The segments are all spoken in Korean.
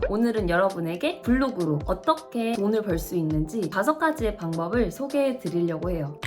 오늘은 여러분에게 블로그로 어떻게 돈을 벌 수 있는지 5가지의 방법을 소개해 드리려고 해요.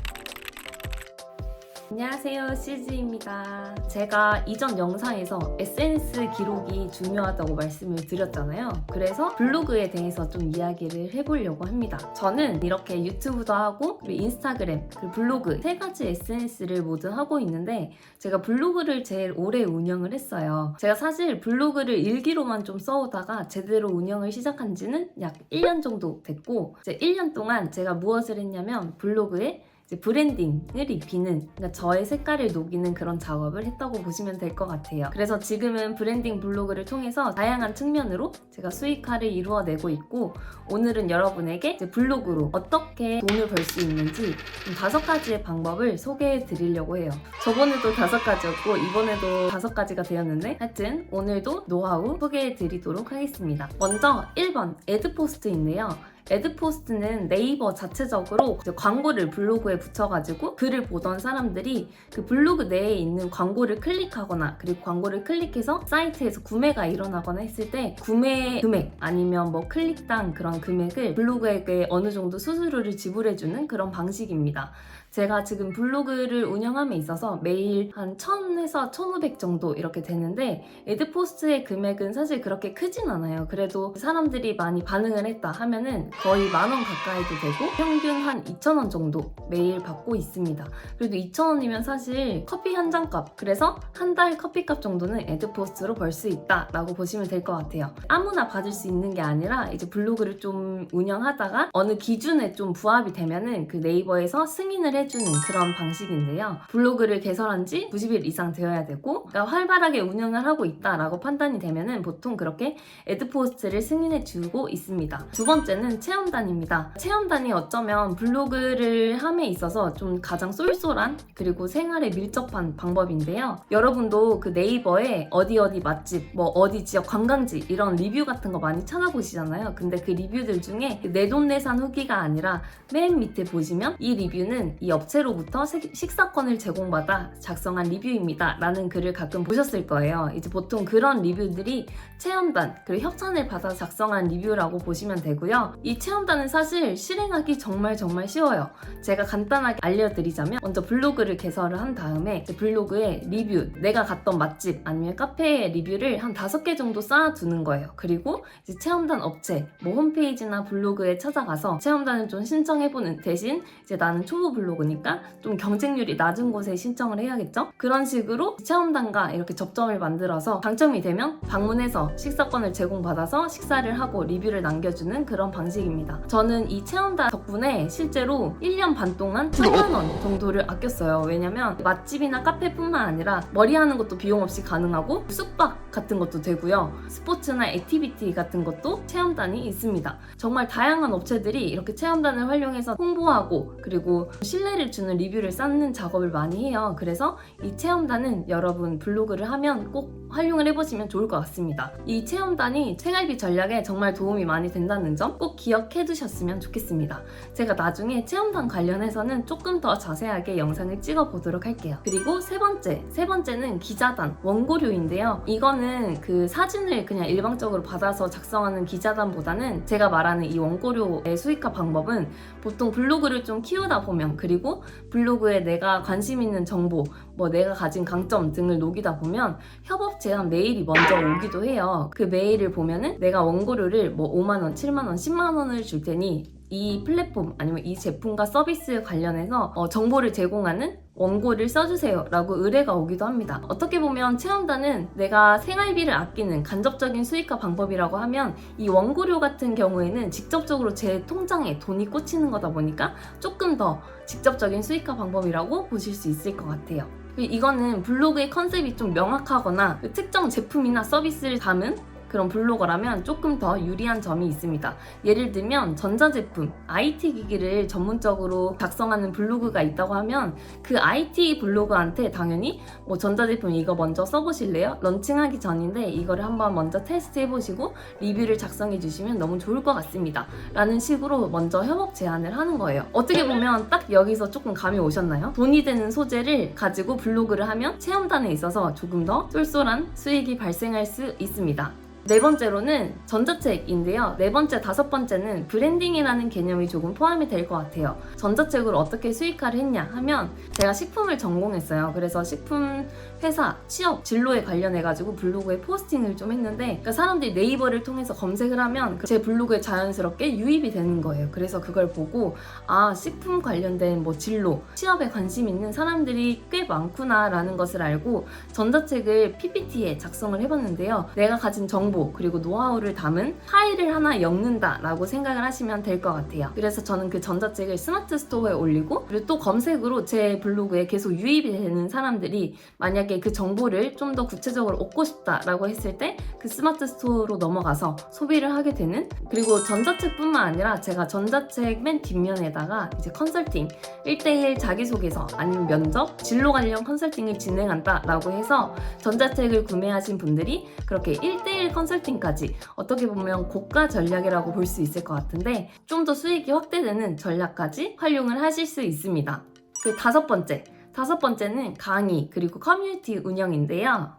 안녕하세요, CG입니다. 제가 이전 영상에서 SNS 기록이 중요하다고 말씀을 드렸잖아요. 그래서 블로그에 대해서 좀 이야기를 해보려고 합니다. 저는 이렇게 유튜브도 하고 그리고 인스타그램, 그리고 블로그 3가지 SNS를 모두 하고 있는데 제가 블로그를 제일 오래 운영을 했어요. 제가 사실 블로그를 일기로만 좀 써오다가 제대로 운영을 시작한 지는 약 1년 정도 됐고 이제 1년 동안 제가 무엇을 했냐면 블로그에 브랜딩을 입히는, 그러니까 저의 색깔을 녹이는 그런 작업을 했다고 보시면 될 것 같아요. 그래서 지금은 브랜딩 블로그를 통해서 다양한 측면으로 제가 수익화를 이루어내고 있고, 오늘은 여러분에게 블로그로 어떻게 돈을 벌 수 있는지 5가지의 방법을 소개해 드리려고 해요. 저번에도 5가지였고 이번에도 5가지가 되었는데 하여튼 오늘도 노하우 소개해 드리도록 하겠습니다. 먼저 1번 애드포스트인데요. 애드포스트는 네이버 자체적으로 광고를 블로그에 붙여가지고 글을 보던 사람들이 그 블로그 내에 있는 광고를 클릭하거나 그리고 광고를 클릭해서 사이트에서 구매가 일어나거나 했을 때 구매 금액 아니면 뭐 클릭당 그런 금액을 블로그에게 어느 정도 수수료를 지불해주는 그런 방식입니다. 제가 지금 블로그를 운영함에 있어서 매일 한 1000에서 1500 정도 이렇게 되는데 애드포스트의 금액은 사실 그렇게 크진 않아요. 그래도 사람들이 많이 반응을 했다 하면은 거의 10,000원 가까이도 되고 평균 한 2,000원 정도 매일 받고 있습니다. 그래도 2,000원이면 사실 커피 한 잔 값, 그래서 한 달 커피값 정도는 애드포스트로 벌 수 있다 라고 보시면 될 것 같아요. 아무나 받을 수 있는 게 아니라 이제 블로그를 좀 운영하다가 어느 기준에 좀 부합이 되면은 그 네이버에서 승인을 해주는 그런 방식인데요. 블로그를 개설한 지 90일 이상 되어야 되고 그러니까 활발하게 운영을 하고 있다라고 판단이 되면은 보통 그렇게 애드포스트를 승인해주고 있습니다. 두 번째는 체험단입니다. 체험단이 어쩌면 블로그를 함에 있어서 좀 가장 쏠쏠한 그리고 생활에 밀접한 방법인데요. 여러분도 그 네이버에 어디 맛집, 뭐 어디 지역 관광지 이런 리뷰 같은 거 많이 찾아보시잖아요. 근데 그 리뷰들 중에 내돈내산 후기가 아니라 맨 밑에 보시면 이 리뷰는 이 업체로부터 식사권을 제공받아 작성한 리뷰입니다 라는 글을 가끔 보셨을 거예요. 이제 보통 그런 리뷰들이 체험단 그리고 협찬을 받아 작성한 리뷰라고 보시면 되고요. 이 체험단은 사실 실행하기 정말 쉬워요. 제가 간단하게 알려드리자면 먼저 블로그를 개설을 한 다음에 블로그에 리뷰, 내가 갔던 맛집 아니면 카페의 리뷰를 한 5개 정도 쌓아두는 거예요. 그리고 이제 체험단 업체 뭐 홈페이지나 블로그에 찾아가서 체험단을 좀 신청해보는 대신 이제 나는 초보 블로그니까 좀 경쟁률이 낮은 곳에 신청을 해야겠죠? 그런 식으로 체험단과 이렇게 접점을 만들어서 당첨이 되면 방문해서 식사권을 제공받아서 식사를 하고 리뷰를 남겨주는 그런 방식입니다. 저는 이 체험단 덕분에 실제로 1년 반 동안 8,000원 정도를 아꼈어요. 왜냐면 맛집이나 카페뿐만 아니라 머리하는 것도 비용 없이 가능하고 숙박 같은 것도 되고요. 스포츠나 액티비티 같은 것도 체험단이 있습니다. 정말 다양한 업체들이 이렇게 체험단을 활용해서 홍보하고 그리고 신뢰를 주는 리뷰를 쌓는 작업을 많이 해요. 그래서 이 체험단은 여러분 블로그를 하면 꼭 활용을 해보시면 좋을 것 같습니다. 이 체험단이 생활비 전략에 정말 도움이 많이 된다는 점 꼭 기억해 두셨으면 좋겠습니다. 제가 나중에 체험단 관련해서는 조금 더 자세하게 영상을 찍어 보도록 할게요. 그리고 세 번째는 기자단, 원고료인데요. 이거는 그 사진을 그냥 일방적으로 받아서 작성하는 기자단보다는 제가 말하는 이 원고료의 수익화 방법은 보통 블로그를 좀 키우다 보면 그리고 블로그에 내가 관심 있는 정보, 뭐 내가 가진 강점 등을 녹이다 보면 협업 제안 메일이 먼저 오기도 해요. 그 메일을 보면은 내가 원고료를 뭐 5만원, 7만원, 10만원을 줄 테니 이 플랫폼 아니면 이 제품과 서비스 관련해서 정보를 제공하는 원고를 써주세요 라고 의뢰가 오기도 합니다. 어떻게 보면 체험단은 내가 생활비를 아끼는 간접적인 수익화 방법이라고 하면 이 원고료 같은 경우에는 직접적으로 제 통장에 돈이 꽂히는 거다 보니까 조금 더 직접적인 수익화 방법이라고 보실 수 있을 것 같아요. 이거는 블로그의 컨셉이 좀 명확하거나 특정 제품이나 서비스를 담은 그런 블로거라면 조금 더 유리한 점이 있습니다. 예를 들면 전자제품, IT 기기를 전문적으로 작성하는 블로그가 있다고 하면 그 IT 블로그한테 당연히 뭐 전자제품 이거 먼저 써보실래요? 런칭하기 전인데 이거를 한번 먼저 테스트해보시고 리뷰를 작성해 주시면 너무 좋을 것 같습니다 라는 식으로 먼저 협업 제안을 하는 거예요. 어떻게 보면 딱 여기서 조금 감이 오셨나요? 돈이 되는 소재를 가지고 블로그를 하면 체험단에 있어서 조금 더 쏠쏠한 수익이 발생할 수 있습니다. 네 번째로는 전자책인데요. 네 번째, 다섯 번째는 브랜딩이라는 개념이 조금 포함이 될 것 같아요. 전자책으로 어떻게 수익화를 했냐 하면 제가 식품을 전공했어요. 그래서 식품 회사, 취업, 진로에 관련해가지고 블로그에 포스팅을 좀 했는데 그러니까 사람들이 네이버를 통해서 검색을 하면 제 블로그에 자연스럽게 유입이 되는 거예요. 그래서 그걸 보고 아, 식품 관련된 뭐 진로, 취업에 관심 있는 사람들이 꽤 많구나 라는 것을 알고 전자책을 PPT에 작성을 해봤는데요. 내가 가진 정보 그리고 노하우를 담은 파일을 하나 엮는다 라고 생각을 하시면 될 것 같아요. 그래서 저는 그 전자책을 스마트 스토어에 올리고 그리고 또 검색으로 제 블로그에 계속 유입이 되는 사람들이 만약에 그 정보를 좀 더 구체적으로 얻고 싶다 라고 했을 때 그 스마트 스토어로 넘어가서 소비를 하게 되는, 그리고 전자책뿐만 아니라 제가 전자책 맨 뒷면에다가 이제 컨설팅, 1대1 자기소개서 아니면 면접, 진로 관련 컨설팅을 진행한다 라고 해서 전자책을 구매하신 분들이 그렇게 1대1 컨설팅까지 어떻게 보면 고가 전략이라고 볼 수 있을 것 같은데 좀 더 수익이 확대되는 전략까지 활용을 하실 수 있습니다. 그 다섯 번째는 강의 그리고 커뮤니티 운영인데요.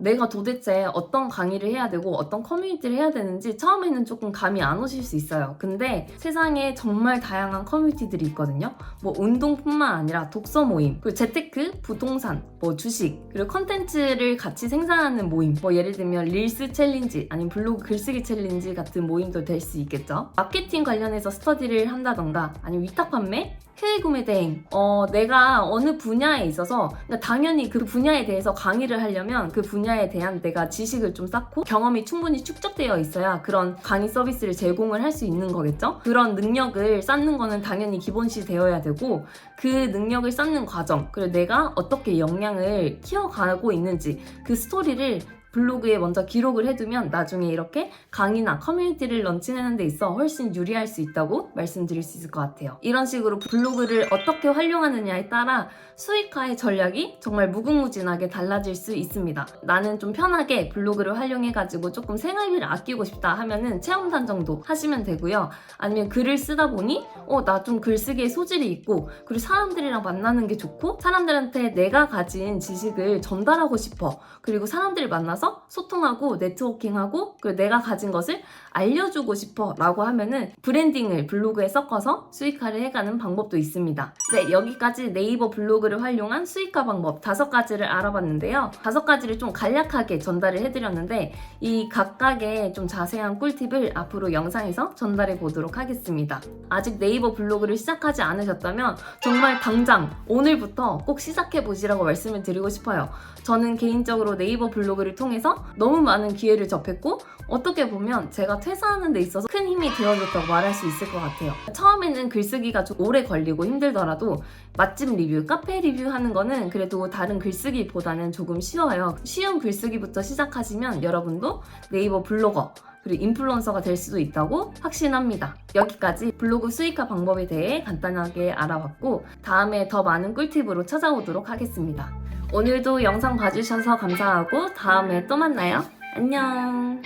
내가 도대체 어떤 강의를 해야 되고 어떤 커뮤니티를 해야 되는지 처음에는 조금 감이 안 오실 수 있어요. 근데 세상에 정말 다양한 커뮤니티들이 있거든요. 뭐 운동뿐만 아니라 독서 모임, 그리고 재테크, 부동산, 뭐 주식, 그리고 컨텐츠를 같이 생산하는 모임, 뭐 예를 들면 릴스 챌린지 아니면 블로그 글쓰기 챌린지 같은 모임도 될 수 있겠죠. 마케팅 관련해서 스터디를 한다던가 아니면 위탁 판매, 해외 구매 대행, 내가 어느 분야에 있어서 그러니까 당연히 그 분야에 대해서 강의를 하려면 그 분야에 대한 내가 지식을 좀 쌓고 경험이 충분히 축적되어 있어야 그런 강의 서비스를 제공을 할 수 있는 거겠죠. 그런 능력을 쌓는 거는 당연히 기본시 되어야 되고 그 능력을 쌓는 과정, 그리고 내가 어떻게 역량을 키워가고 있는지 그 스토리를 블로그에 먼저 기록을 해두면 나중에 이렇게 강의나 커뮤니티를 런칭하는 데 있어 훨씬 유리할 수 있다고 말씀드릴 수 있을 것 같아요. 이런 식으로 블로그를 어떻게 활용하느냐에 따라 수익화의 전략이 정말 무궁무진하게 달라질 수 있습니다. 나는 좀 편하게 블로그를 활용해가지고 조금 생활비를 아끼고 싶다 하면은 체험단 정도 하시면 되고요. 아니면 글을 쓰다 보니 나 좀 글쓰기에 소질이 있고 그리고 사람들이랑 만나는 게 좋고 사람들한테 내가 가진 지식을 전달하고 싶어. 그리고 사람들을 만나서 소통하고 네트워킹하고 그리고 내가 가진 것을 알려주고 싶어 라고 하면은 브랜딩을 블로그에 섞어서 수익화를 해가는 방법도 있습니다. 네, 여기까지 네이버 블로그를 활용한 수익화 방법 5가지를 알아봤는데요. 5가지를 좀 간략하게 전달을 해드렸는데 이 각각의 좀 자세한 꿀팁을 앞으로 영상에서 전달해 보도록 하겠습니다. 아직 네이버 블로그를 시작하지 않으셨다면 정말 당장 오늘부터 꼭 시작해 보시라고 말씀을 드리고 싶어요. 저는 개인적으로 네이버 블로그를 통해서 너무 많은 기회를 접했고 어떻게 보면 제가 퇴사하는 데 있어서 큰 힘이 되어줬다고 말할 수 있을 것 같아요. 처음에는 글쓰기가 좀 오래 걸리고 힘들더라도 맛집 리뷰, 카페 리뷰하는 거는 그래도 다른 글쓰기보다는 조금 쉬워요. 쉬운 글쓰기부터 시작하시면 여러분도 네이버 블로거 그리고 인플루언서가 될 수도 있다고 확신합니다. 여기까지 블로그 수익화 방법에 대해 간단하게 알아봤고 다음에 더 많은 꿀팁으로 찾아오도록 하겠습니다. 오늘도 영상 봐주셔서 감사하고 다음에 또 만나요. 안녕.